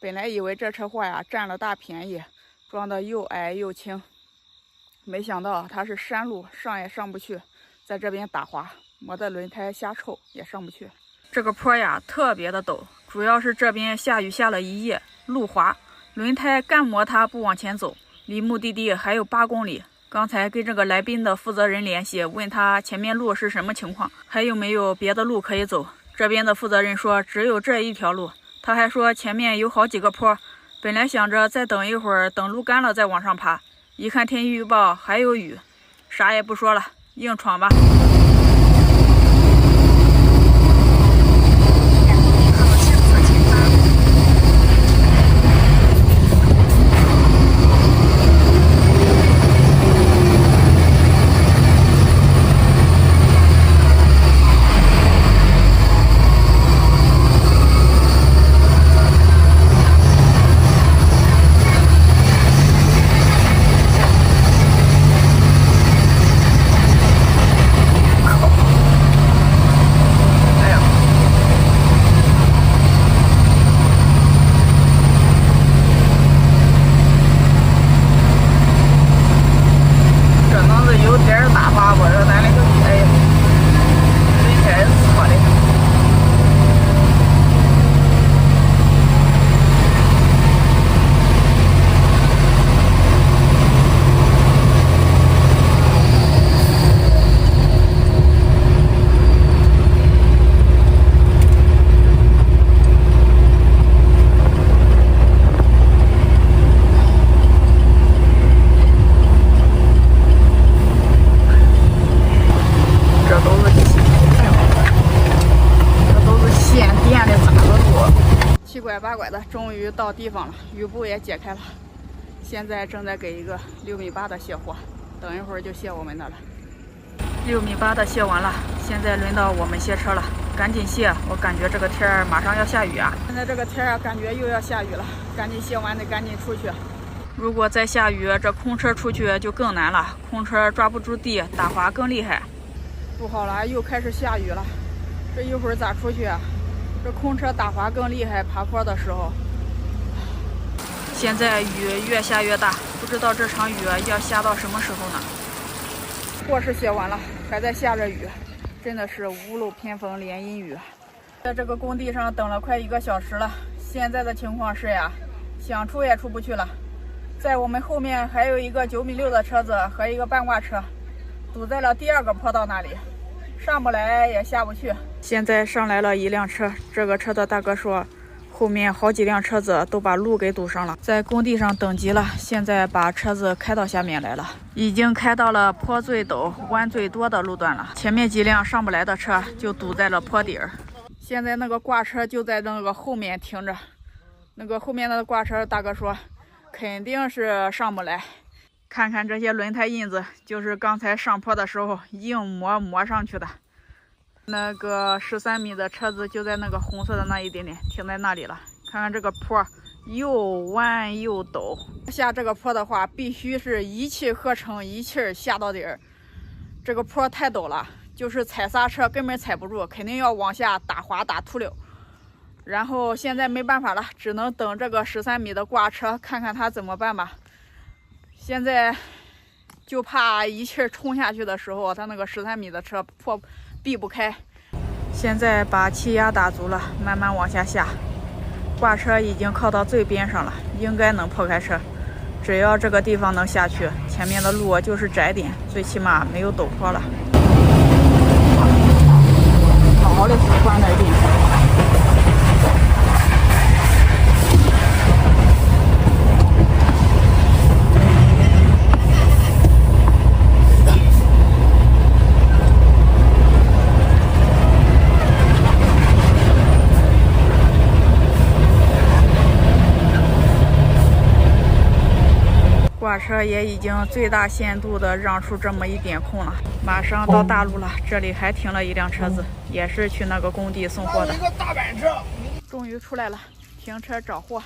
本来以为这车货呀占了大便宜，装的又矮又轻，没想到它是山路，上也上不去，在这边打滑，磨的轮胎瞎臭，也上不去。这个坡呀特别的陡，主要是这边下雨下了一夜，路滑，轮胎干磨它不往前走，离目的地还有8公里。刚才跟这个来宾的负责人联系，问他前面路是什么情况，还有没有别的路可以走。这边的负责人说只有这一条路，他还说前面有好几个坡，本来想着再等一会儿，等路干了再往上爬，一看天气预报还有雨，啥也不说了，硬闯吧。8拐的，终于到地方了，雨布也解开了，现在正在给一个6.8米的卸货，等一会儿就卸我们的了。6.8米的卸完了，现在轮到我们卸车了，赶紧卸，我感觉这个天儿马上要下雨啊！现在这个天儿感觉又要下雨了，赶紧卸完得赶紧出去。如果再下雨，这空车出去就更难了，空车抓不住地，打滑更厉害。不好了，又开始下雨了，这一会儿咋出去啊？这空车打滑更厉害，爬坡的时候。现在雨越下越大，不知道这场雨要下到什么时候呢？货是卸完了，还在下着雨，真的是屋漏偏逢连阴雨。在这个工地上等了快1个小时了，现在的情况是呀，想出也出不去了。在我们后面还有一个9.6米的车子和一个半挂车，堵在了第2个坡道那里，上不来也下不去。现在上来了一辆车，这个车的大哥说后面好几辆车子都把路给堵上了，在工地上等急了，现在把车子开到下面来了，已经开到了坡最陡弯最多的路段了，前面几辆上不来的车就堵在了坡底儿。现在那个挂车就在那个后面停着，那个后面的挂车大哥说肯定是上不来，看看这些轮胎印子，就是刚才上坡的时候硬磨上去的。那个13米的车子就在那个红色的那一点点停在那里了，看看这个坡又弯又陡，下这个坡的话必须是一气呵成，一气下到底儿。这个坡太陡了，就是踩刹车根本踩不住，肯定要往下打滑打秃溜。然后现在没办法了，只能等这个13米的挂车，看看他怎么办吧。现在就怕一气冲下去的时候，他那个13米的车避不开。现在把气压打足了，慢慢往下下，挂车已经靠到最边上了，应该能破开车。只要这个地方能下去，前面的路就是窄点，最起码没有陡坡了。好的，关点地。挂车也已经最大限度的让出这么一点空了，马上到大路了，这里还停了一辆车子，也是去那个工地送货的。一个大板车，终于出来了，停车找货。